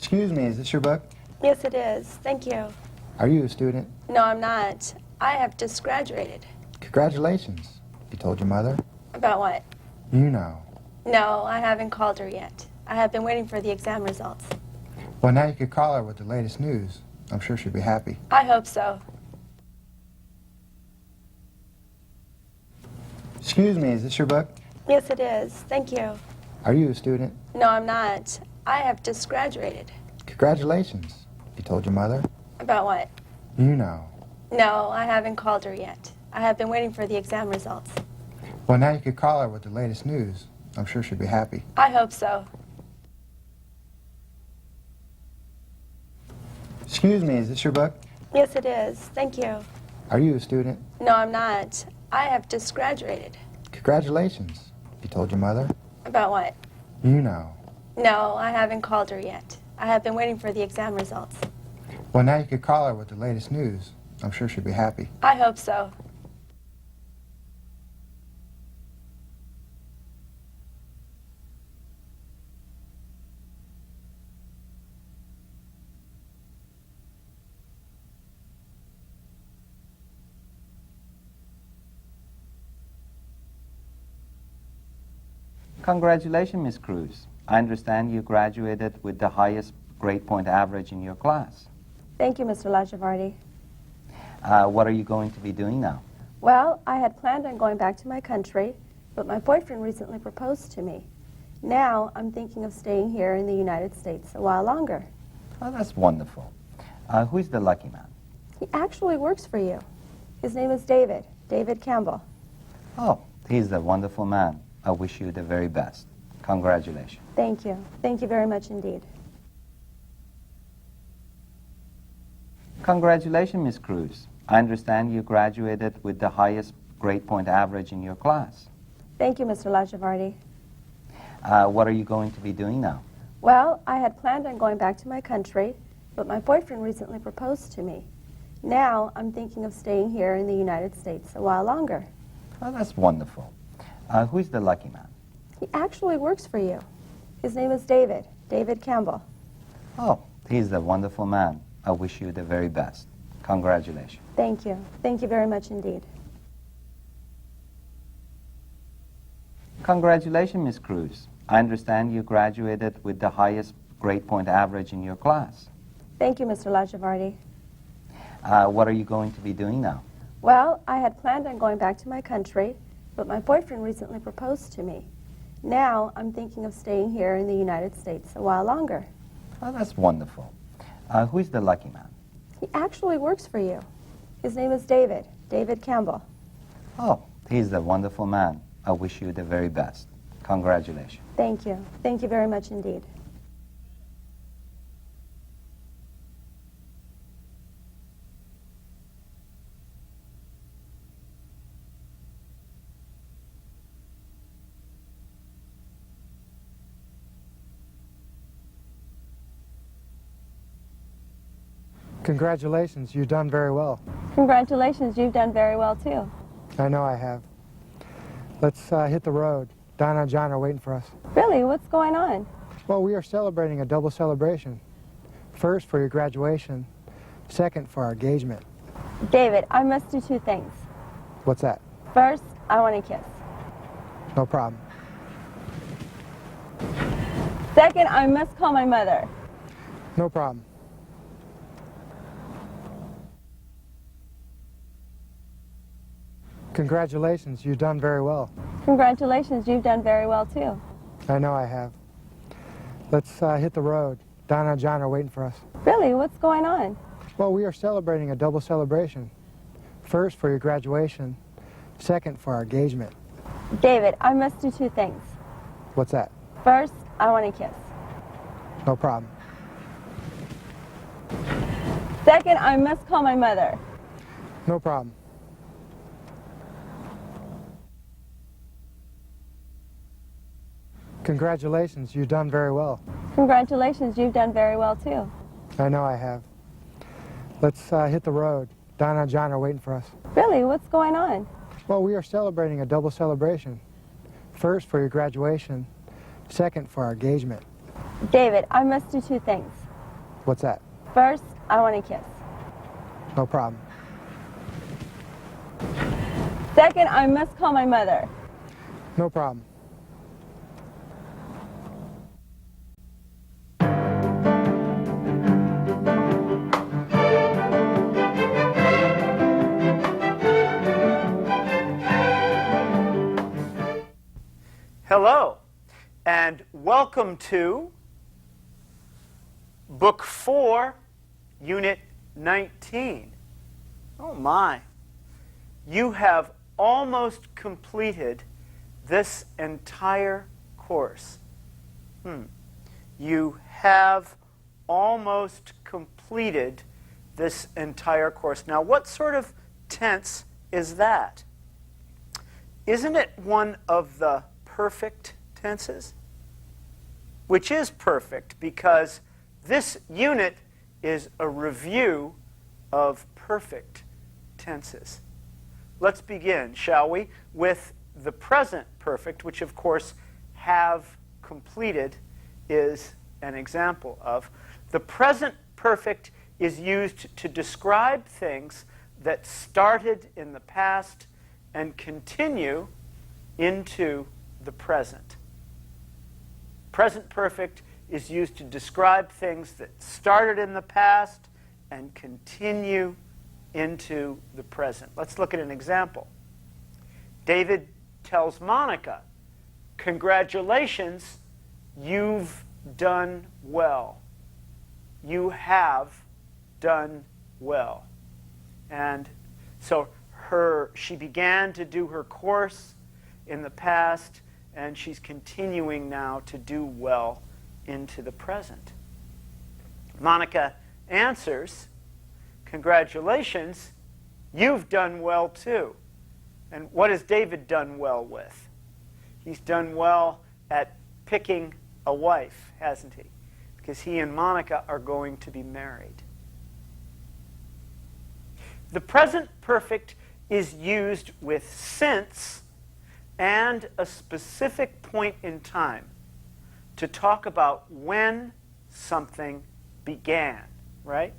Excuse me, is this your book? Yes, it is. Thank you. Are you a student? No, I'm not. I have just graduated. Congratulations. You told your mother? About what? You know. No, I haven't called her yet. I have been waiting for the exam results. Well, now you could call her with the latest news. I'm sure she'd be happy. I hope so. Excuse me, is this your book? Yes, it is. Thank you. Are you a student? No, I'm not. I have just graduated. Congratulations. You told your mother? About what? You know. No, I haven't called her yet. I have been waiting for the exam results. Well, now you could call her with the latest news. I'm sure she'd be happy. I hope so. Excuse me, is this your book? Yes, it is. Thank you. Are you a student? No, I'm not. I have just graduated. Congratulations. You told your mother? About what? You know. No, I haven't called her yet. I have been waiting for the exam results. Well, now you could call her with the latest news. I'm sure she'd be happy. I hope so. Congratulations, Miss Cruz. I understand you graduated with the highest grade point average in your class. Thank you, Mr. Lajavardi. What are you going to be doing now? Well, I had planned on going back to my country, but my boyfriend recently proposed to me. Now, I'm thinking of staying here in the United States a while longer. Oh, that's wonderful. Who is the lucky man? He actually works for you. His name is David Campbell. Oh, he's a wonderful man. I wish you the very best. Congratulations. Thank you. Thank you very much indeed. Congratulations, Miss Cruz. I understand you graduated with the highest grade point average in your class. Thank you, Mr. Lajavardi. What are you going to be doing now? Well, I had planned on going back to my country, but my boyfriend recently proposed to me. Now, I'm thinking of staying here in the United States a while longer. Oh, that's wonderful. Who is the lucky man? He actually works for you. His name is David Campbell. Oh, he's a wonderful man. I wish you the very best. Congratulations. Thank you. Thank you very much indeed. Congratulations, Miss Cruz. I understand you graduated with the highest grade point average in your class. Thank you, Mr. Lajavardi. What are you going to be doing now? Well, I had planned on going back to my country, but my boyfriend recently proposed to me. Now, I'm thinking of staying here in the United States a while longer. Oh, that's wonderful. Who is the lucky man? He actually works for you. His name is David Campbell. Oh, he's a wonderful man. I wish you the very best. Congratulations. Thank you. Thank you very much indeed. Congratulations, you've done very well. Congratulations, you've done very well too. I know I have. Let's hit the road. Donna and John are waiting for us. Really? What's going on? Well, we are celebrating a double celebration. First, for your graduation. Second, for our engagement. David, I must do two things. What's that? First, I want a kiss. No problem. Second, I must call my mother. No problem. Congratulations, you've done very well. Congratulations, you've done very well too. I know I have. Let's hit the road. Donna and John are waiting for us. Really? What's going on? Well, we are celebrating a double celebration. First, for your graduation. Second, for our engagement. David, I must do two things. What's that? First, I want a kiss. No problem. Second, I must call my mother. No problem. Congratulations, you've done very well. Congratulations, you've done very well too. I know I have. Let's hit the road. Donna and John are waiting for us. Really? What's going on? Well, we are celebrating a double celebration. First, for your graduation. Second, for our engagement. David, I must do two things. What's that? First, I want a kiss. No problem. Second, I must call my mother. No problem. Hello, and welcome to Book 4, Unit 19. Oh my. You have almost completed this entire course. You have almost completed this entire course. Now, what sort of tense is that? Isn't it one of the perfect tenses? Which is perfect because this unit is a review of perfect tenses. Let's begin, shall we, with the present perfect, which of course have completed is an example of. The present perfect is used to describe things that started in the past and continue into the present. Present perfect is used to describe things that started in the past and continue into the present. Let's look at an example. David tells Monica, "Congratulations, you've done well. You have done well." And so she began to do her course in the past, and she's continuing now to do well into the present. Monica answers, "Congratulations, you've done well too." And what has David done well with? He's done well at picking a wife, hasn't he? Because he and Monica are going to be married. The present perfect is used with since and a specific point in time to talk about when something began, right?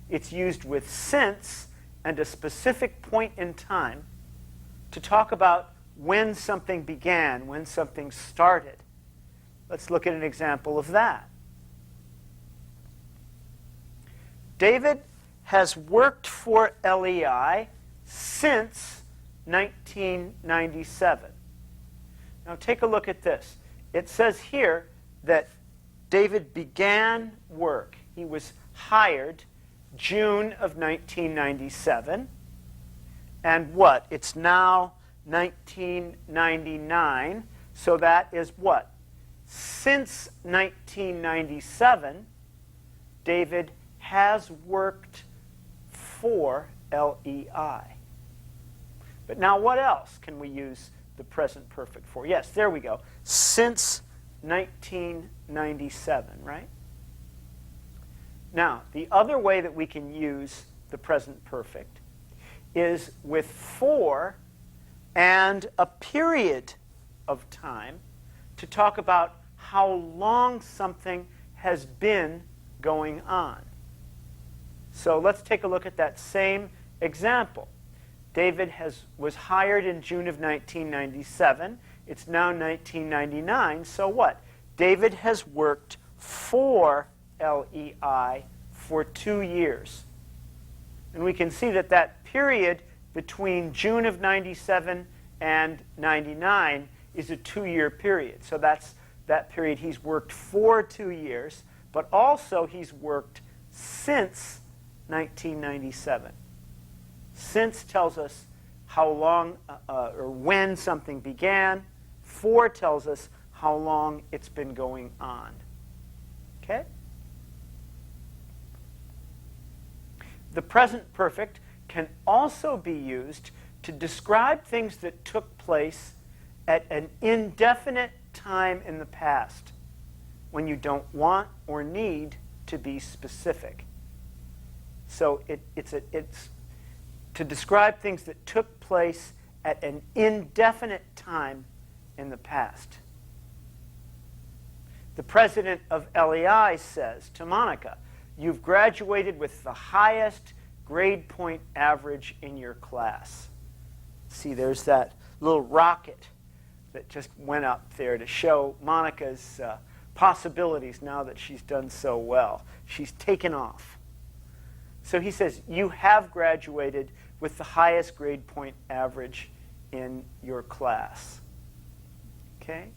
It's used with since and a specific point in time to talk about when something began, when something started. Let's look at an example of that. David has worked for LEI since 1997. Now take a look at this. It says here that David began work. He was hired June of 1997. And what? It's now 1999. So that is what? Since 1997, David has worked for LEI. But now what else can we use the present perfect for? Yes, there we go. Since 1997, right? Now, the other way that we can use the present perfect is with for and a period of time to talk about how long something has been going on. So let's take a look at that same example. David was hired in June of 1997. It's now 1999. So what? David has worked for LEI for 2 years. And we can see that that period between June of 97 and 99 is a 2-year period. So that's that period he's worked for 2 years, but also he's worked since 1997. Since tells us how long or when something began. For tells us how long it's been going on. Okay? The present perfect can also be used to describe things that took place at an indefinite time in the past when you don't want or need to be specific. So it's to describe things that took place at an indefinite time in the past. The president of LEI says to Monica, you've graduated with the highest grade point average in your class. See, there's that little rocket that just went up there to show Monica's possibilities now that she's done so well. She's taken off. So he says, you have graduated with the highest grade point average in your class. Okay?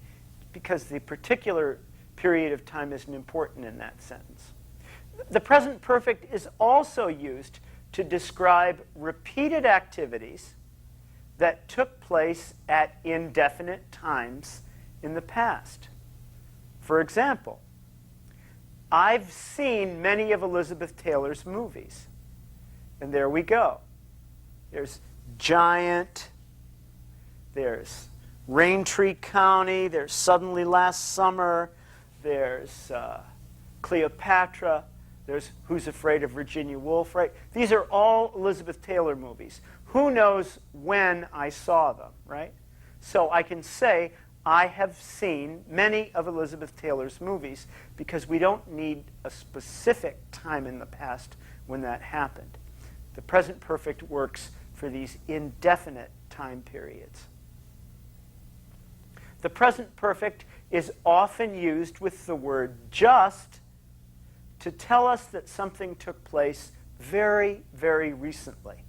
Because the particular period of time isn't important in that sentence. The present perfect is also used to describe repeated activities that took place at indefinite times in the past. For example, I've seen many of Elizabeth Taylor's movies. And there we go. There's Giant, there's Raintree County, there's Suddenly Last Summer, there's Cleopatra, there's Who's Afraid of Virginia Woolf, right? These are all Elizabeth Taylor movies. Who knows when I saw them, right? So I can say I have seen many of Elizabeth Taylor's movies because we don't need a specific time in the past when that happened. The present perfect works for these indefinite time periods. The present perfect is often used with the word just to tell us that something took place very, very recently,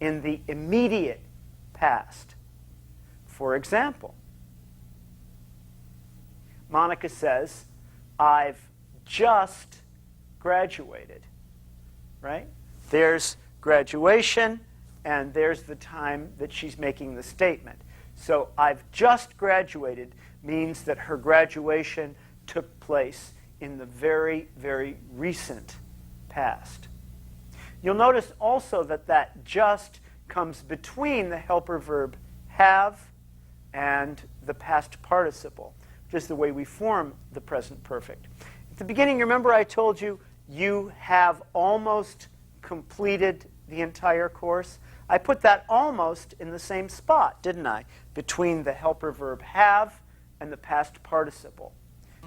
in the immediate past. For example, Monica says, I've just graduated, right? There's graduation, and there's the time that she's making the statement. So I've just graduated means that her graduation took place in the very, very recent past. You'll notice also that that just comes between the helper verb have and the past participle, which is the way we form the present perfect. At the beginning, remember I told you you have almost completed the entire course? I put that almost in the same spot, didn't I? Between the helper verb have and the past participle.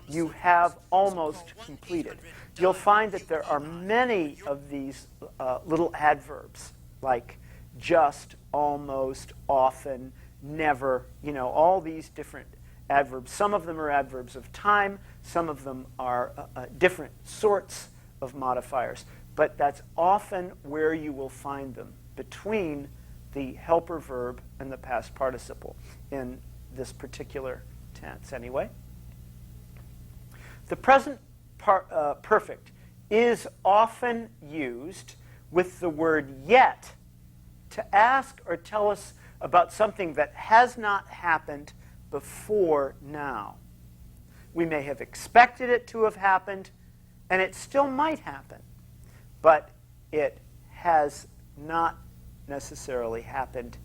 You have almost completed. You'll find that there are many of these little adverbs, like just, almost, often, never, all these different adverbs. Some of them are adverbs of time. Some of them are different sorts of modifiers. But that's often where you will find them, between the helper verb and the past participle, in this particular tense anyway. The present perfect is often used with the word yet to ask or tell us about something that has not happened before now. We may have expected it to have happened, and it still might happen, but it has not necessarily happened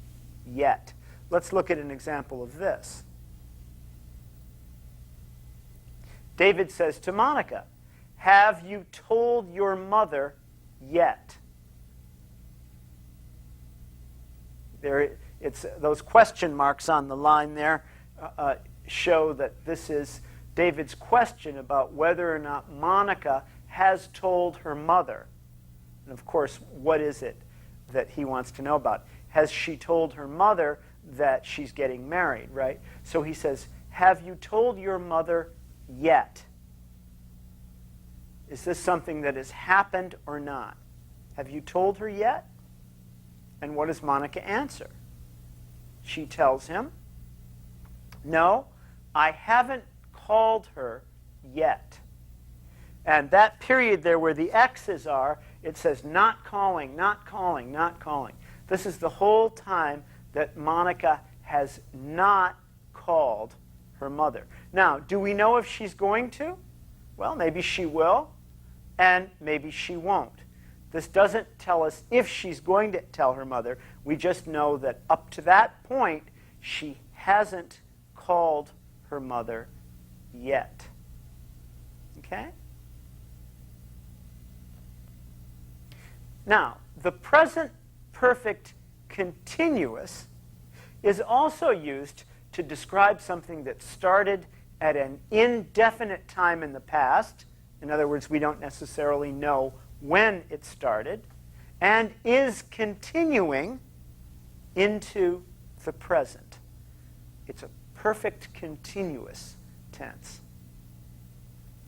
yet. Let's look at an example of this. David says to Monica, have you told your mother yet? It's those question marks on the line there show that this is David's question about whether or not Monica has told her mother. And of course, what is it that he wants to know about? Has she told her mother that she's getting married, right? So he says, have you told your mother yet? Is this something that has happened or not? Have you told her yet? And what does Monica answer? She tells him, no, I haven't called her yet. And that period there where the X's are, it says not calling, not calling, not calling. This is the whole time that Monica has not called her mother. Now, do we know if she's going to? Well, maybe she will, and maybe she won't. This doesn't tell us if she's going to tell her mother. We just know that up to that point, she hasn't called her mother yet. Okay? Now, the present perfect continuous is also used to describe something that started at an indefinite time in the past, In other words, we don't necessarily know when it started, and is continuing into the present. It's a perfect continuous tense.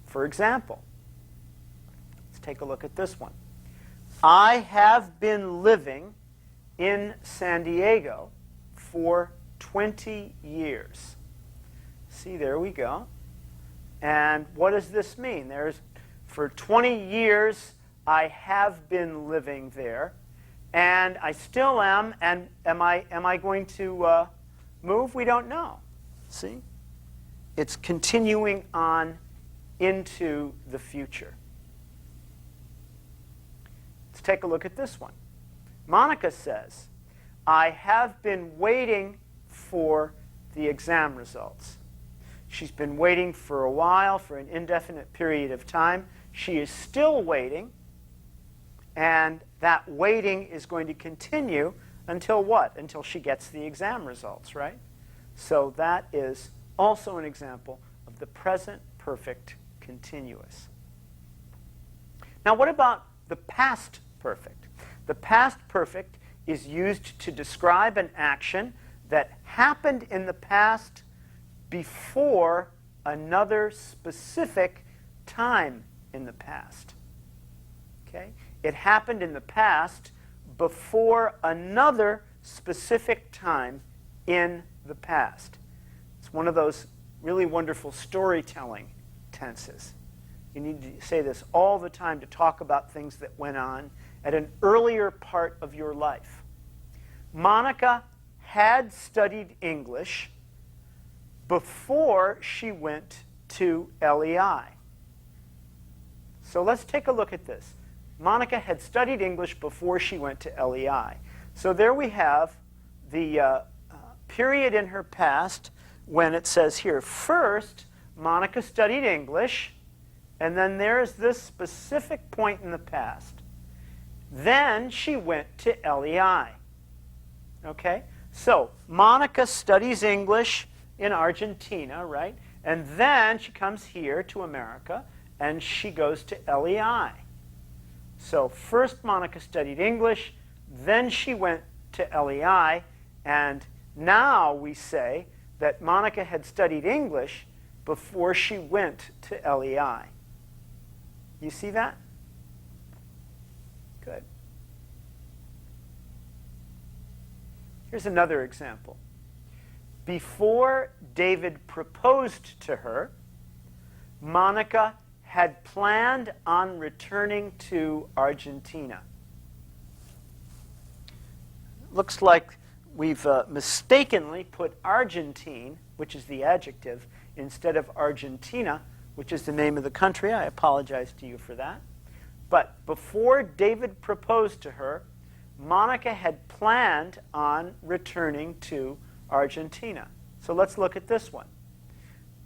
For example, let's take a look at this one. I have been living in San Diego for 20 years. See, there we go. And what does this mean? For 20 years, I have been living there, and I still am. And am I going to move? We don't know. See? It's continuing on into the future. Let's take a look at this one. Monica says, I have been waiting for the exam results. She's been waiting for a while, for an indefinite period of time. She is still waiting, and that waiting is going to continue until what? Until she gets the exam results, right? So that is also an example of the present perfect continuous. Now, what about the past perfect? The past perfect is used to describe an action that happened in the past before another specific time in the past. Okay? It happened in the past before another specific time in the past. It's one of those really wonderful storytelling tenses. You need to say this all the time to talk about things that went on at an earlier part of your life. Monica had studied English before she went to LEI. So let's take a look at this. Monica had studied English before she went to LEI. So there we have the period in her past when it says here, first, Monica studied English, and then there's this specific point in the past. Then she went to LEI. Okay? So Monica studies English in Argentina, right? And then she comes here to America, and she goes to LEI. So first Monica studied English, then she went to LEI, and now we say that Monica had studied English before she went to LEI. You see that? Good. Here's another example. Before David proposed to her, Monica had planned on returning to Argentina. Looks like we've mistakenly put Argentine, which is the adjective, instead of Argentina, which is the name of the country. I apologize to you for that. But before David proposed to her, Monica had planned on returning to Argentina. So let's look at this one.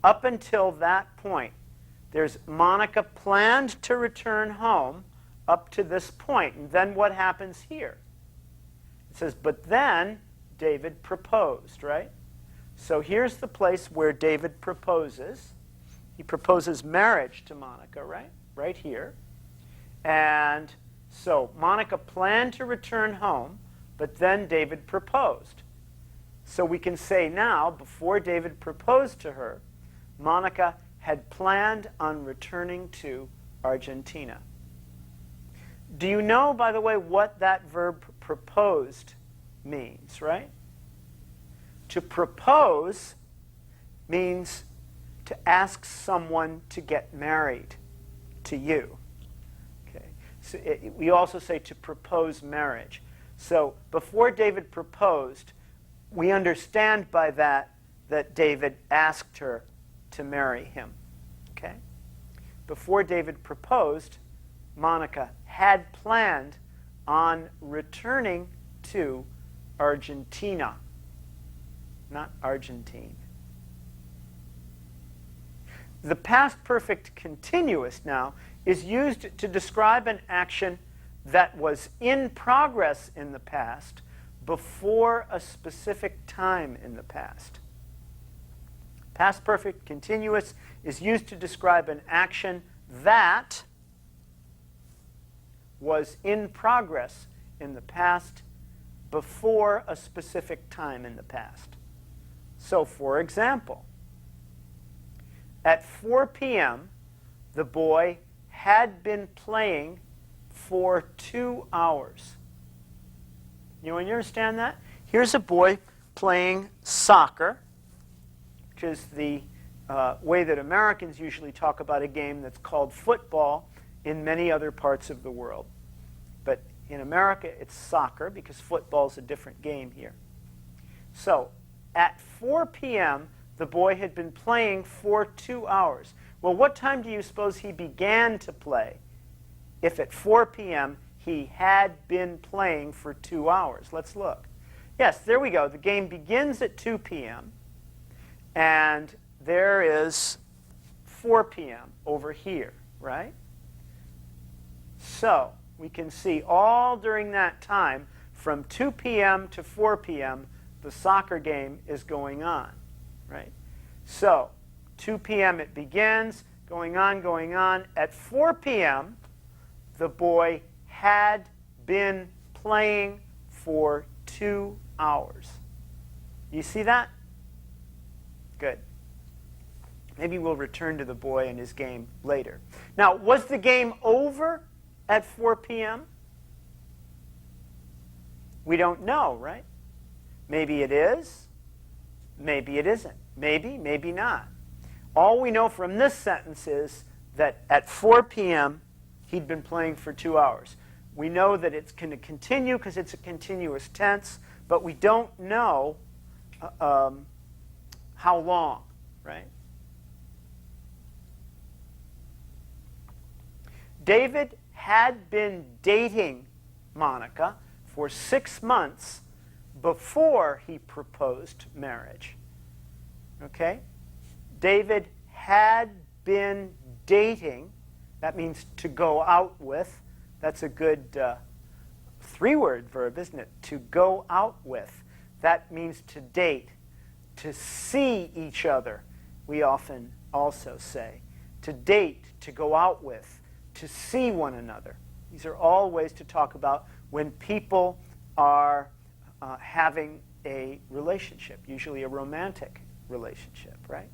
Up until that point, there's Monica planned to return home up to this point. And then what happens here? It says, but then David proposed, right? So here's the place where David proposes. He proposes marriage to Monica, right? Right here. And so Monica planned to return home, but then David proposed. So we can say now, before David proposed to her, Monica had planned on returning to Argentina. Do you know, by the way, what that verb proposed means, right? To propose means to ask someone to get married to you. Okay. So we also say to propose marriage. So before David proposed, we understand by that that David asked her to marry him. Okay? Before David proposed, Monica had planned on returning to Argentina, not Argentine. The past perfect continuous now is used to describe an action that was in progress in the past before a specific time in the past. Past perfect continuous is used to describe an action that was in progress in the past before a specific time in the past. So, for example, at 4 p.m., the boy had been playing for 2 hours. You understand that? Here's a boy playing soccer, which is the way that Americans usually talk about a game that's called football in many other parts of the world. But in America, it's soccer because football is a different game here. So at 4 p.m., the boy had been playing for 2 hours. Well, what time do you suppose he began to play if at 4 p.m. he had been playing for 2 hours? Let's look. Yes, there we go. The game begins at 2 p.m. and there is 4 p.m. over here, right? So we can see all during that time, from 2 p.m. to 4 p.m., the soccer game is going on, right? So 2 p.m. it begins, going on. At 4 p.m., the boy had been playing for 2 hours. You see that? Good. Maybe we'll return to the boy and his game later. Now, was the game over at 4 p.m.? We don't know, right? Maybe it is. Maybe it isn't. Maybe, maybe not. All we know from this sentence is that at 4 p.m., he'd been playing for 2 hours. We know that it's going to continue because it's a continuous tense, but we don't know how long, right? David had been dating Monica for 6 months before he proposed marriage. Okay? David had been dating. That means to go out with. That's a good 3-word verb, isn't it? To go out with. That means to date, to see each other, we often also say. To date, to go out with, to see one another. These are all ways to talk about when people are having a relationship, usually a romantic relationship, right?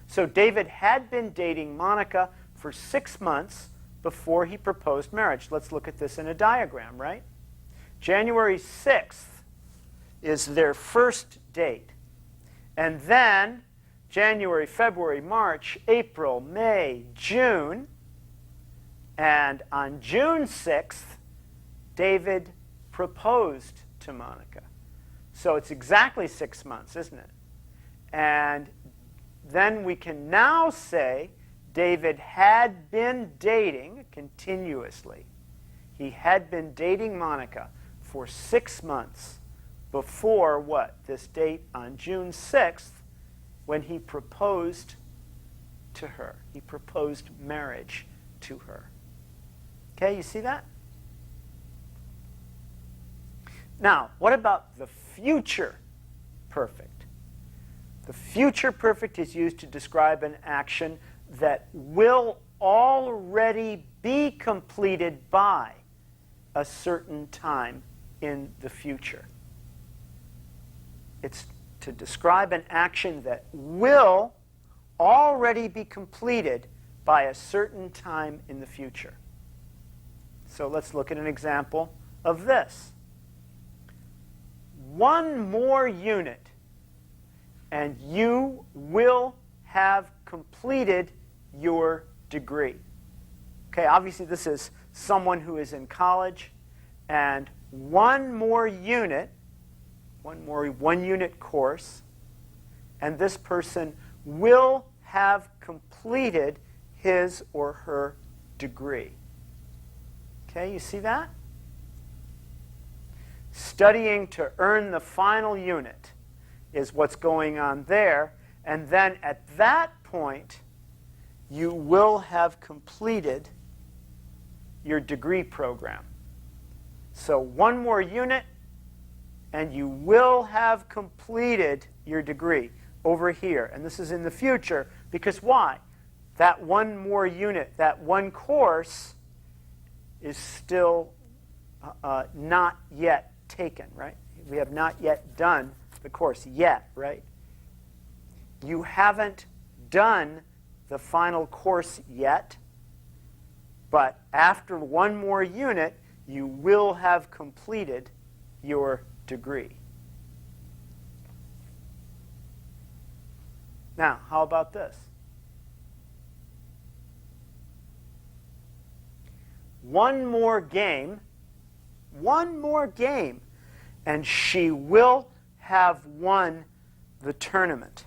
So David had been dating Monica for 6 months before he proposed marriage. Let's look at this in a diagram, right? January 6th is their first date. And then January, February, March, April, May, June. And on June 6th, David proposed to Monica. So it's exactly 6 months, isn't it? And then we can now say David had been dating continuously. He had been dating Monica for 6 months before what? This date on June 6th when he proposed to her. He proposed marriage to her. Okay, you see that? Now, what about the future perfect? The future perfect is used to describe an action that will already be completed by a certain time in the future. It's to describe an action that will already be completed by a certain time in the future. So let's look at an example of this. 1 more unit, and you will have completed your degree. Okay, obviously this is someone who is in college, and 1 more unit, one unit course, and this person will have completed his or her degree. Okay, you see that? Studying to earn the final unit is what's going on there. And then at that point, you will have completed your degree program. So 1 more unit, and you will have completed your degree over here. And this is in the future, because why? that one more unit, that one course, is still not yet taken, right? We have not yet done the course yet, right? You haven't done the final course yet, but after one more unit, you will have completed your degree. Now, how about this? One more game, and she will have won the tournament.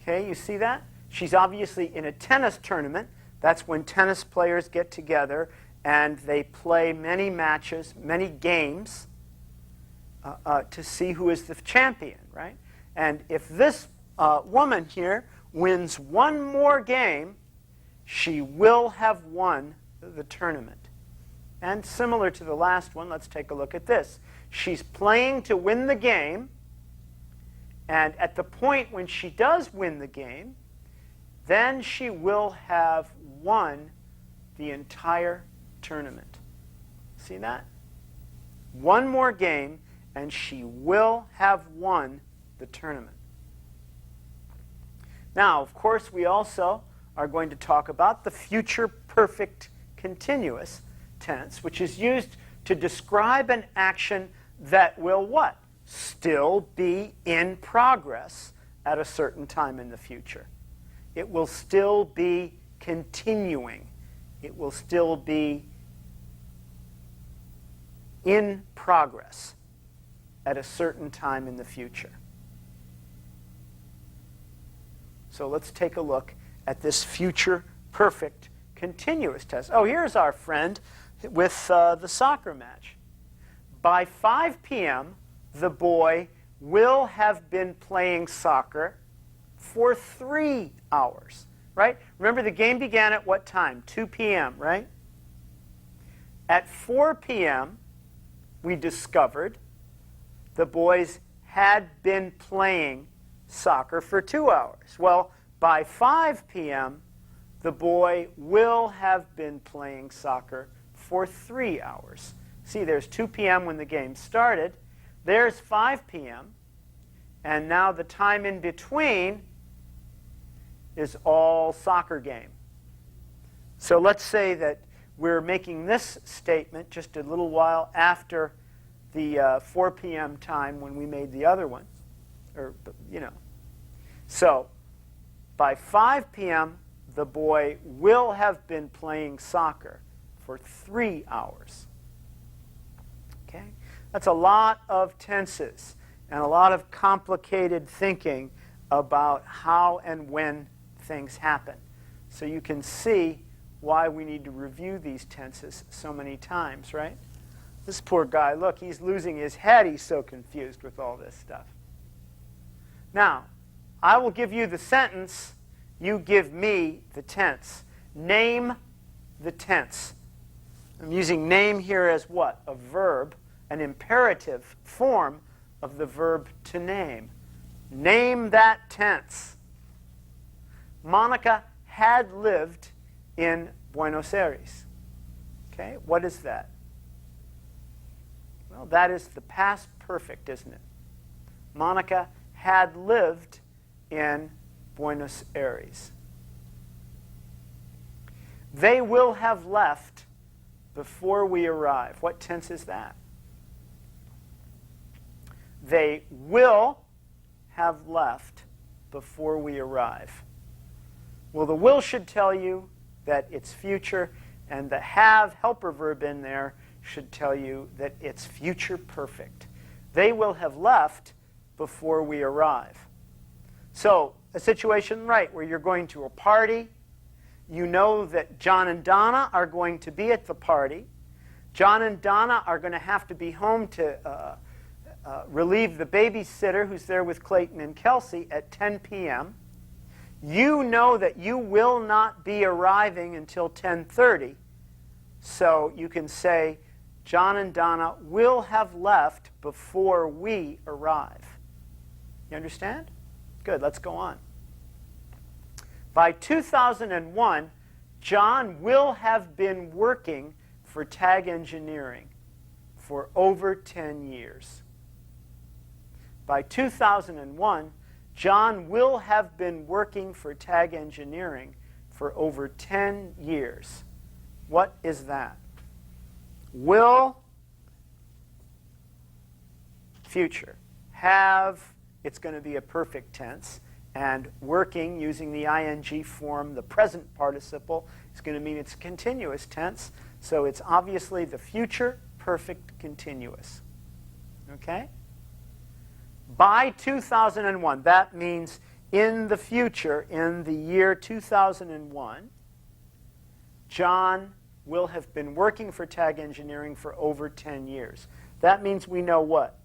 Okay, you see that? She's obviously in a tennis tournament. That's when tennis players get together and they play many matches, many games to see who is the champion, right? And if this woman here wins one more game, she will have won the tournament. And similar to the last one, let's take a look at this. She's playing to win the game, and at the point when she does win the game, then she will have won the entire tournament. See that? One more game, and she will have won the tournament. Now, of course, we also are going to talk about the future perfect continuous tense, which is used to describe an action that will what? Still be in progress at a certain time in the future. It will still be continuing. It will still be in progress at a certain time in the future. So let's take a look at this future perfect continuous tense. Oh, here's our friend with the soccer match. By 5 p.m., the boy will have been playing soccer for 3 hours, right? Remember, the game began at what time? 2 p.m., right? At 4 p.m., we discovered the boys had been playing soccer for 2 hours. Well, by 5 p.m., the boy will have been playing soccer for 3 hours. See, there's 2 p.m. when the game started. There's 5 p.m. And now the time in between is all soccer game. So let's say that we're making this statement just a little while after the 4 p.m. time when we made the other one. So by 5 p.m., the boy will have been playing soccer for 3 hours. Okay? That's a lot of tenses and a lot of complicated thinking about how and when things happen. So you can see why we need to review these tenses so many times, right? This poor guy, look, he's losing his head. He's so confused with all this stuff. Now, I will give you the sentence. You give me the tense. Name the tense. I'm using name here as what? A verb, an imperative form of the verb to name. Name that tense. Monica had lived in Buenos Aires. Okay, what is that? Well, that is the past perfect, isn't it? Monica had lived in Buenos Aires. They will have left before we arrive. What tense is that? They will have left before we arrive. Well, the will should tell you that it's future, and the have helper verb in there should tell you that it's future perfect. They will have left before we arrive. So, a situation, right, where you're going to a party. You know that John and Donna are going to be at the party. John and Donna are going to have to be home to relieve the babysitter who's there with Clayton and Kelsey at 10 p.m. You know that you will not be arriving until 10:30. So you can say, John and Donna will have left before we arrive. You understand? Good, let's go on. By 2001, John will have been working for TAG Engineering for over 10 years. By 2001, John will have been working for TAG Engineering for over 10 years. What is that? Will, future. Have, it's going to be a perfect tense. And working, using the ing form, the present participle, is going to mean it's a continuous tense. So it's obviously the future perfect continuous. Okay? By 2001, that means in the future, in the year 2001, John will have been working for TAG Engineering for over 10 years. That means we know what?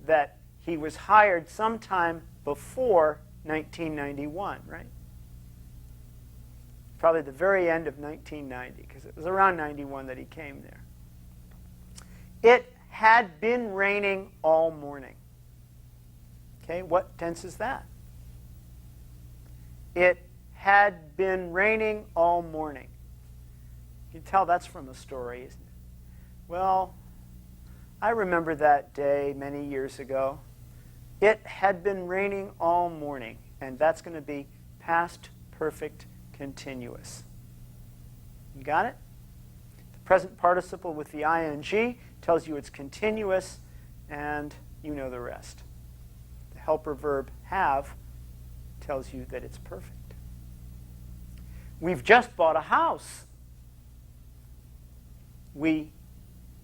That he was hired sometime before 1991, right? Probably the very end of 1990, because it was around 91 that he came there. It had been raining all morning. Okay, what tense is that? It had been raining all morning. You can tell that's from a story, isn't it? Well, I remember that day many years ago. It had been raining all morning, and that's going to be past perfect continuous. You got it? The present participle with the ing tells you it's continuous, and you know the rest. The helper verb have tells you that it's perfect. We've just bought a house. We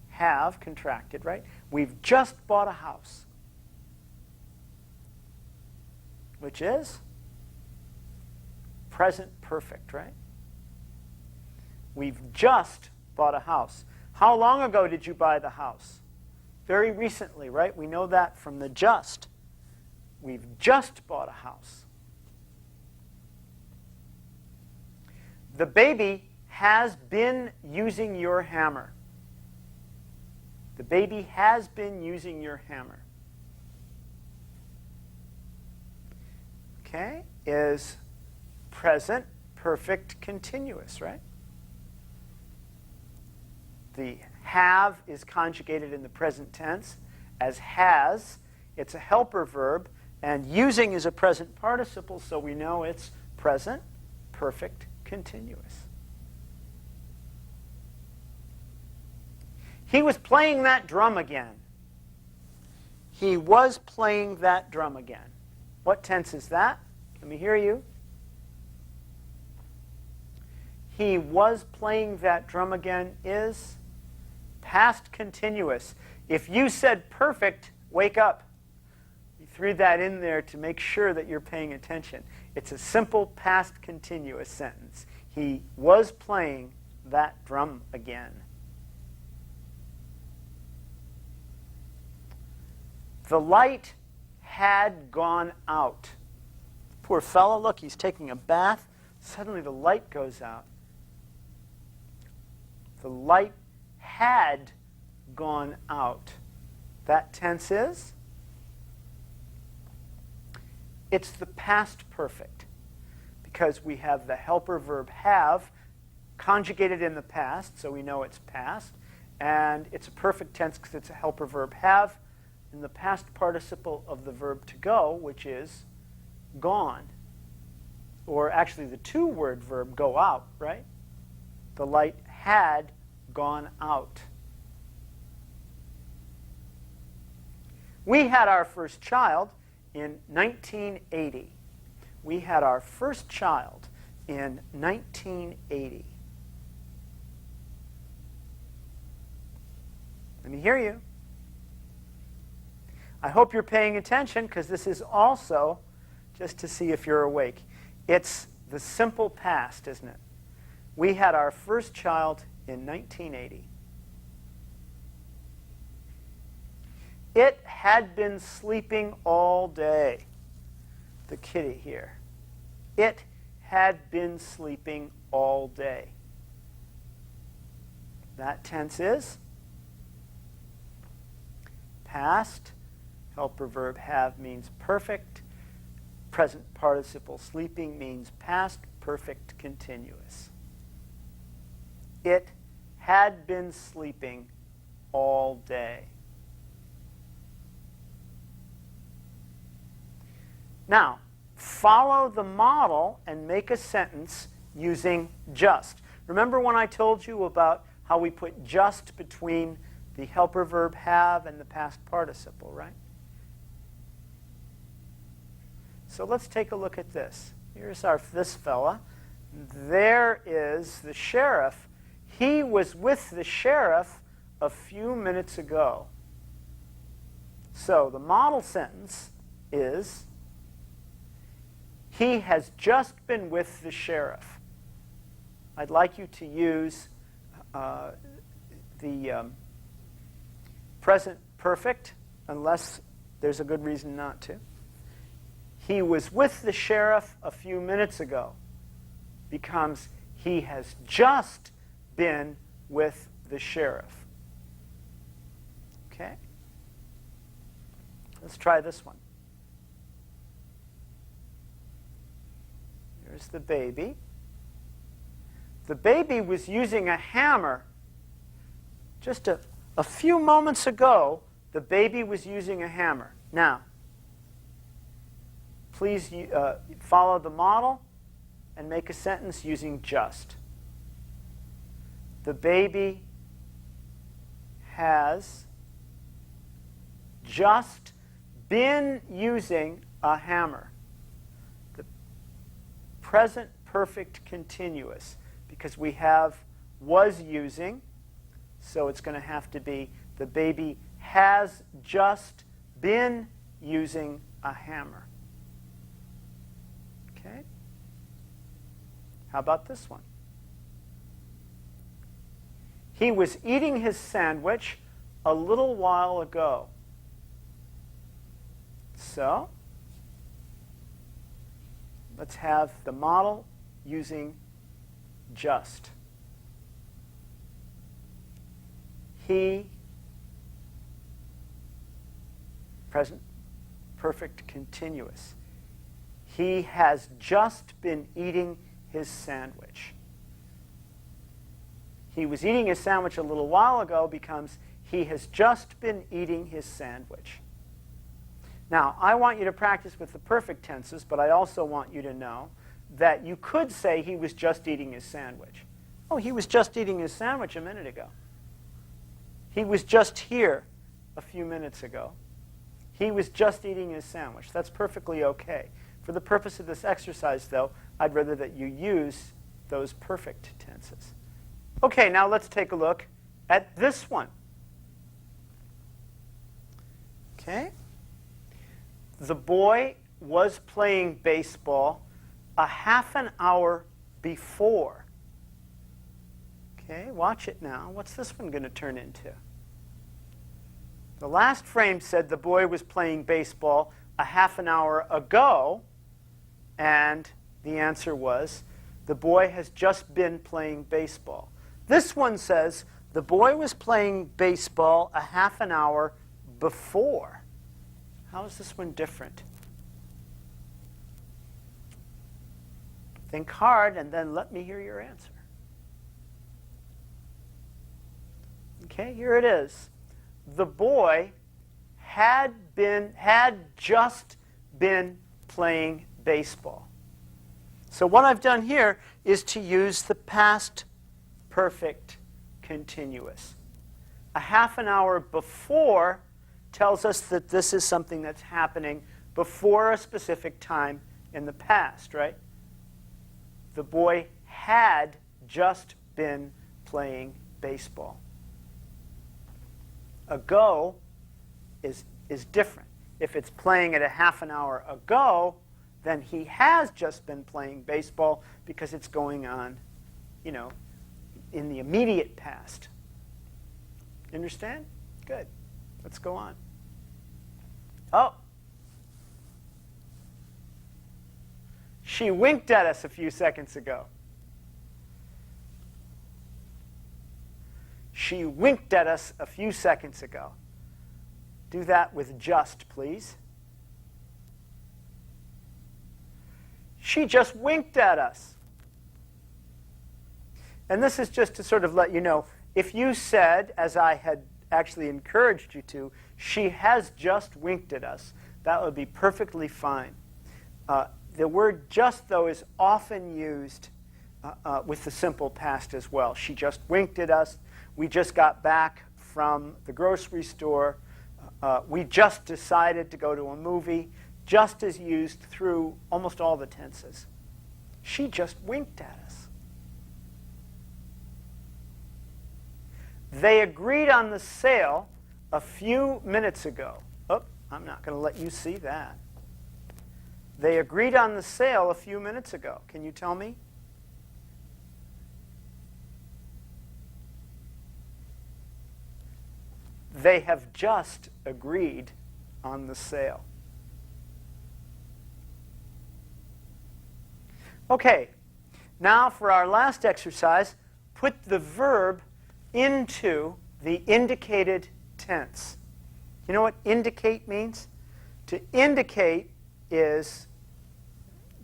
have contracted, right? We've just bought a house. Which is present perfect, right? We've just bought a house. How long ago did you buy the house? Very recently, right? We know that from the just. We've just bought a house. The baby has been using your hammer. The baby has been using your hammer. Okay, is present perfect continuous, right? The have is conjugated in the present tense as has. It's a helper verb, and using is a present participle, so we know it's present perfect continuous. He was playing that drum again. He was playing that drum again. What tense is that? Let me hear you. He was playing that drum again is past continuous. If you said perfect, wake up. You threw that in there to make sure that you're paying attention. It's a simple past continuous sentence. He was playing that drum again. The light had gone out. Poor fellow, look, he's taking a bath. Suddenly the light goes out. The light had gone out. That tense is? It's the past perfect, because we have the helper verb have conjugated in the past, so we know it's past, and it's a perfect tense because it's a helper verb have in the past participle of the verb to go, which is gone. Or actually the two-word verb go out, right? The light had gone out. We had our first child in 1980. We had our first child in 1980. Let me hear you. I hope you're paying attention, because this is also just to see if you're awake. It's the simple past, isn't it? We had our first child in 1980. It had been sleeping all day. The kitty here. It had been sleeping all day. That tense is past. Helper verb have means perfect. present participle. Sleeping means past perfect continuous. It had been sleeping all day. Now, follow the model and make a sentence using just. Remember when I told you about how we put just between the helper verb have and the past participle, right? So let's take a look at this. Here's this fella. There is the sheriff. He was with the sheriff a few minutes ago. So the model sentence is, he has just been with the sheriff. I'd like you to use the present perfect, unless there's a good reason not to. He was with the sheriff a few minutes ago becomes he has just been with the sheriff. Okay? Let's try this one. Here's the baby. The baby was using a hammer. Just a few moments ago, the baby was using a hammer. Now, please follow the model and make a sentence using just. The baby has just been using a hammer. The present perfect continuous, because we have was using, so it's going to have to be the baby has just been using a hammer. Okay? How about this one? He was eating his sandwich a little while ago. So, let's have the model using just. He, present perfect continuous. He has just been eating his sandwich. He was eating his sandwich a little while ago becomes he has just been eating his sandwich. Now, I want you to practice with the perfect tenses, but I also want you to know that you could say he was just eating his sandwich. Oh, he was just eating his sandwich a minute ago. He was just here a few minutes ago. He was just eating his sandwich. That's perfectly okay. For the purpose of this exercise, though, I'd rather that you use those perfect tenses. Okay, now let's take a look at this one. Okay? The boy was playing baseball a half an hour before. Okay, watch it now. What's this one going to turn into? The last frame said the boy was playing baseball a half an hour ago, and the answer was the boy has just been playing baseball. This one says the boy was playing baseball a half an hour before. How is this one different? Think hard and then let me hear your answer. Okay, here it is. The boy had just been playing baseball. So what I've done here is to use the past perfect continuous. A half an hour before tells us that this is something that's happening before a specific time in the past, right? The boy had just been playing baseball. Ago is different. If it's playing at a half an hour ago, then he has just been playing baseball because it's going on, in the immediate past. Understand? Good. Let's go on. Oh. She winked at us a few seconds ago. She winked at us a few seconds ago. Do that with just, please. She just winked at us. And this is just to sort of let you know, if you said, as I had actually encouraged you to, she has just winked at us, that would be perfectly fine. The word just, though, is often used with the simple past as well. She just winked at us. We just got back from the grocery store. We just decided to go to a movie. Just is used through almost all the tenses. She just winked at us. They agreed on the sale a few minutes ago. Oh, I'm not going to let you see that. They agreed on the sale a few minutes ago. Can you tell me? They have just agreed on the sale. Okay, now for our last exercise, put the verb into the indicated tense. You know what indicate means? To indicate is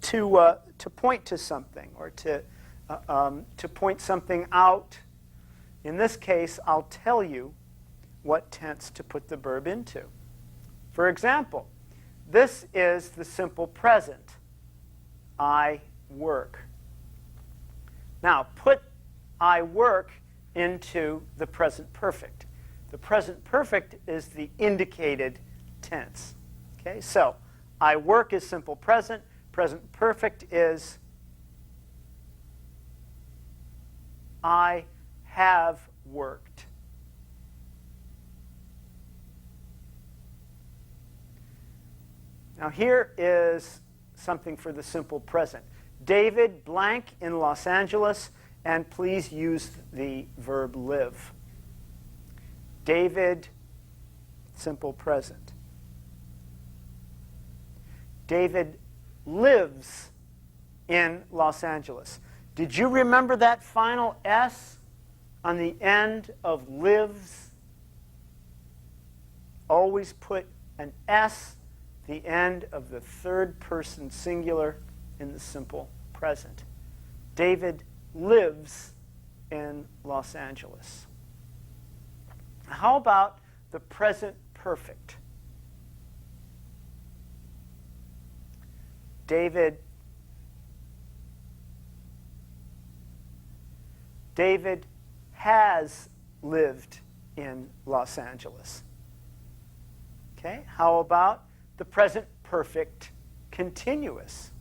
to point to something, or to point something out. In this case, I'll tell you what tense to put the verb into. For example, this is the simple present. I work. Now, put I work into the present perfect. The present perfect is the indicated tense. Okay, so I work is simple present. Present perfect is I have worked. Now here is something for the simple present. David blank in Los Angeles, and please use the verb live. David, simple present. David lives in Los Angeles. Did you remember that final S on the end of lives? Always put an S at the end of the third person singular in the simple present. David lives in Los Angeles. How about the present perfect? David has lived in Los Angeles. Okay, how about the present perfect continuous?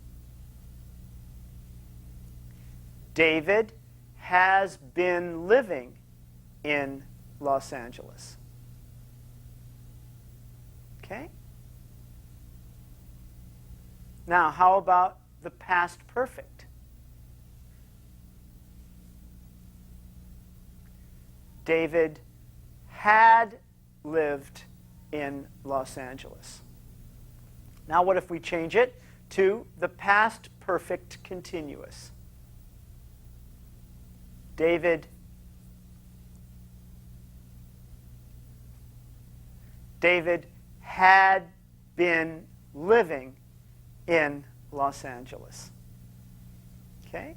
David has been living in Los Angeles. Okay? Now, how about the past perfect? David had lived in Los Angeles. Now, what if we change it to the past perfect continuous? David had been living in Los Angeles. Okay?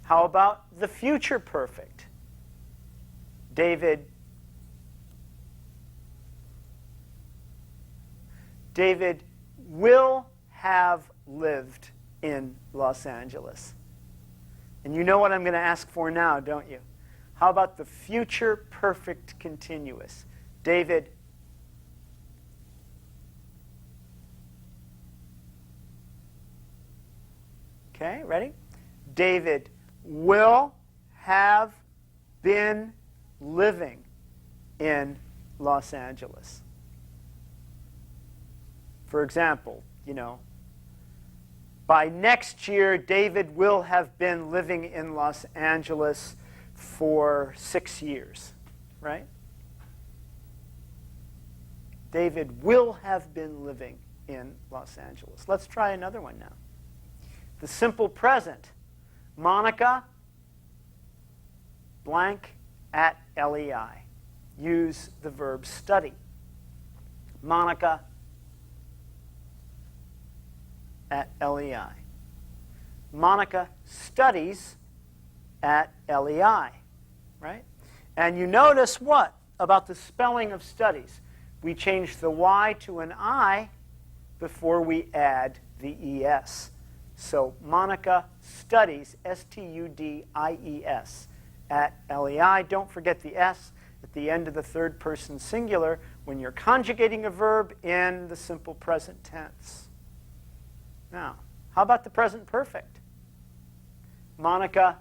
How about the future perfect? David will have lived in Los Angeles. And you know what I'm going to ask for now, don't you? How about the future perfect continuous? David Okay, ready? David will have been living in Los Angeles. For example, by next year, David will have been living in Los Angeles for 6 years, right? David will have been living in Los Angeles. Let's try another one now. The simple present. Monica blank at LEI. Use the verb study. Monica at LEI. Monica studies at LEI, right? And you notice what about the spelling of studies? We changed the Y to an I before we add the ES. So Monica studies, S-T-U-D-I-E-S, at LEI. Don't forget the S at the end of the third person singular when you're conjugating a verb in the simple present tense. Now, how about the present perfect? Monica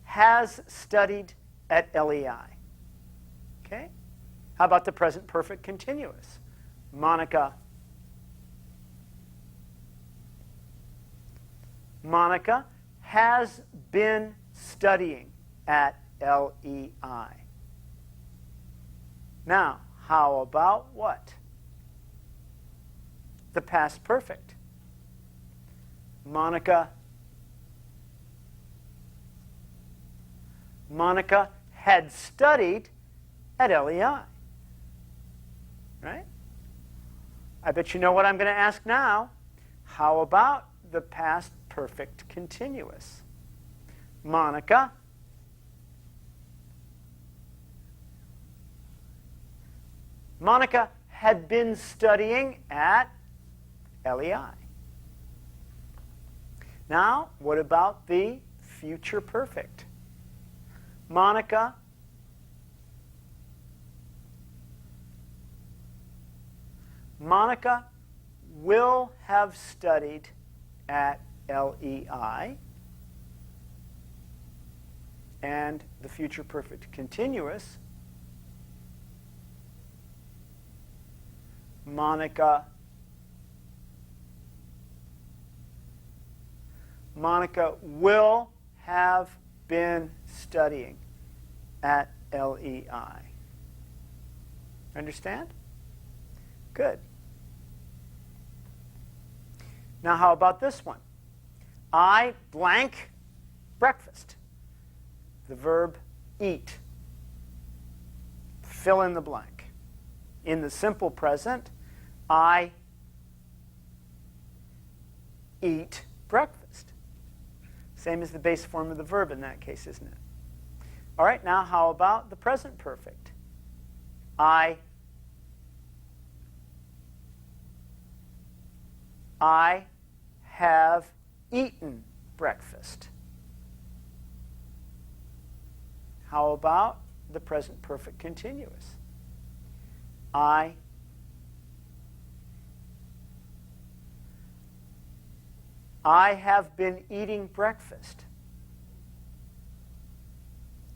has studied at LEI. Okay? How about the present perfect continuous? Monica has been studying at LEI. Now, how about what? The past perfect. Monica had studied at LEI. Right? I bet you know what I'm going to ask now. How about the past perfect continuous? Monica had been studying at LEI. Now, what about the future perfect? Monica will have studied at LEI. And the future perfect continuous, Monica will have been studying at LEI. Understand? Good. Now, how about this one? I blank breakfast. The verb eat. Fill in the blank. In the simple present, I eat breakfast. Same as the base form of the verb in that case, isn't it? All right, now how about the present perfect? I have eaten breakfast. How about the present perfect continuous? I have been eating breakfast.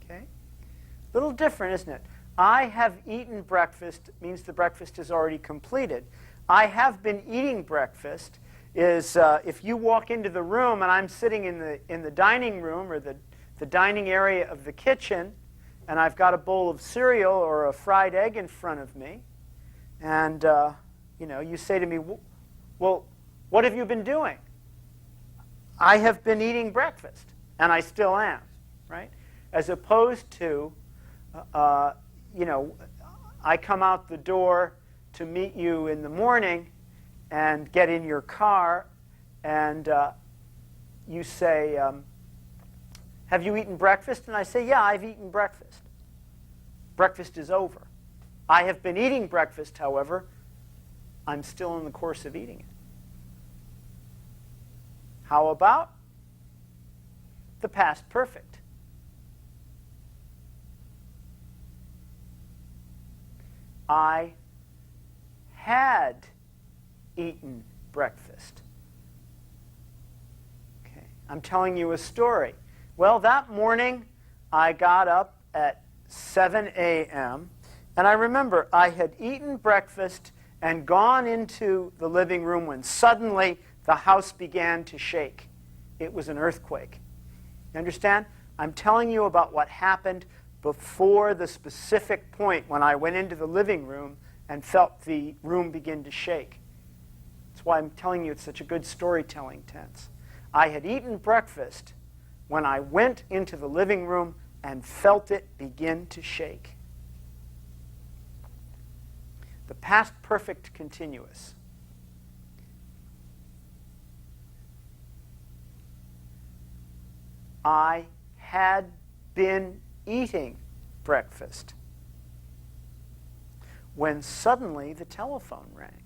Okay? A little different, isn't it? I have eaten breakfast means the breakfast is already completed. I have been eating breakfast is if you walk into the room and I'm sitting in the dining room or the dining area of the kitchen, and I've got a bowl of cereal or a fried egg in front of me, and you say to me, well, what have you been doing? I have been eating breakfast, and I still am, right? As opposed to, I come out the door to meet you in the morning and get in your car, and you say, have you eaten breakfast? And I say, yeah, I've eaten breakfast. Breakfast is over. I have been eating breakfast, however, I'm still in the course of eating it. How about the past perfect? I had eaten breakfast. Okay, I'm telling you a story. Well, that morning I got up at 7 a.m. and I remember I had eaten breakfast and gone into the living room when suddenly the house began to shake. It was an earthquake. You understand? I'm telling you about what happened before the specific point when I went into the living room and felt the room begin to shake. That's why I'm telling you it's such a good storytelling tense. I had eaten breakfast when I went into the living room and felt it begin to shake. The past perfect continuous. I had been eating breakfast when suddenly the telephone rang.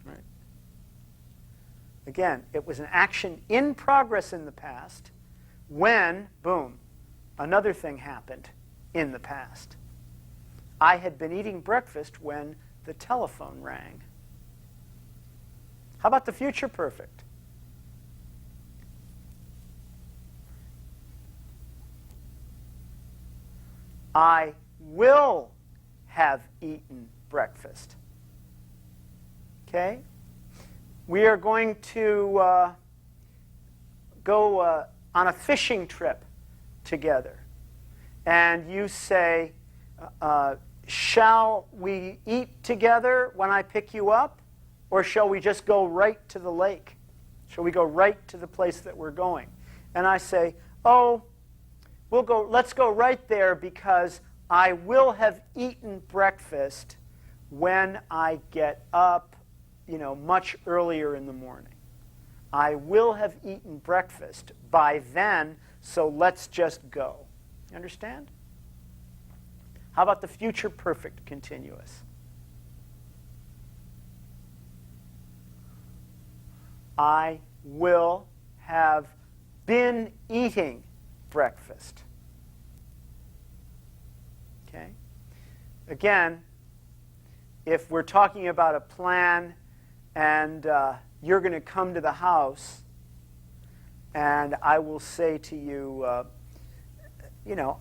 Right? Again, it was an action in progress in the past when, boom, another thing happened in the past. I had been eating breakfast when the telephone rang. How about the future perfect? I will have eaten breakfast. Okay? We are going to go on a fishing trip together. And you say, shall we eat together when I pick you up? Or shall we just go right to the lake? Shall we go right to the place that we're going? And I say, oh, let's go right there because I will have eaten breakfast when I get up, much earlier in the morning. I will have eaten breakfast by then, so let's just go. You understand? How about the future perfect continuous? I will have been eating breakfast. Okay? Again, if we're talking about a plan and you're going to come to the house and I will say to you,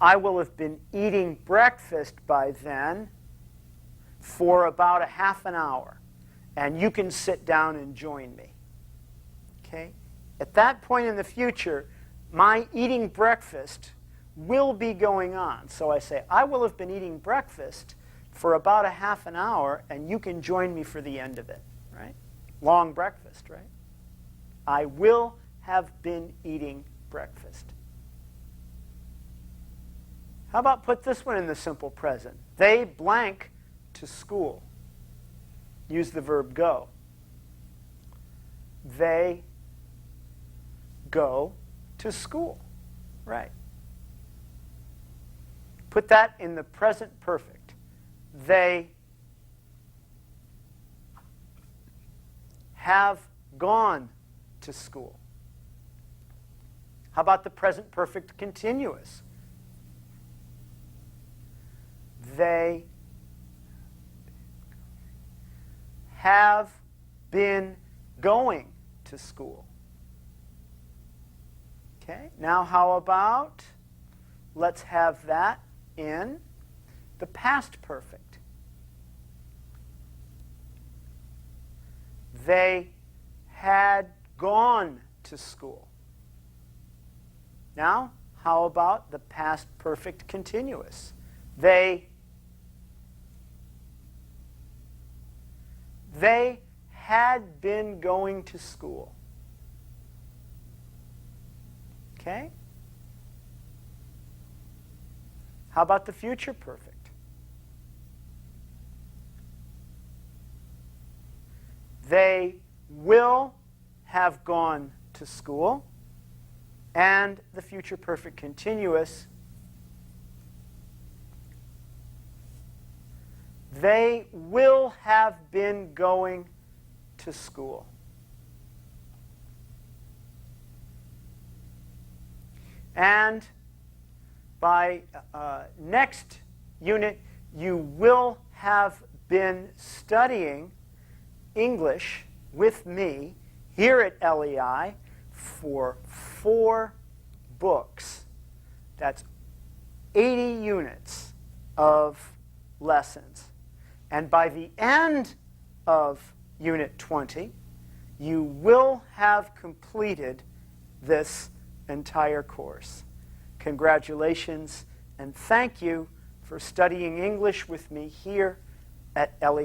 I will have been eating breakfast by then for about a half an hour, and you can sit down and join me. Okay? At that point in the future, my eating breakfast will be going on. So I say, I will have been eating breakfast for about a half an hour, and you can join me for the end of it. Right? Long breakfast, right? I will have been eating breakfast. How about put this one in the simple present? They blank to school. Use the verb go. They go to school. Right. Put that in the present perfect. They have gone to school. How about the present perfect continuous? They have been going to school. Okay, now how about, let's have that in the past perfect. They had gone to school. Now, how about the past perfect continuous? They had been going to school. Okay? How about the future perfect? They will have gone to school. And the future perfect continuous, they will have been going to school. And by next unit, you will have been studying English with me here at LEI for 4 books. That's 80 units of lessons. And by the end of Unit 20, you will have completed this entire course. Congratulations, and thank you for studying English with me here at LEI.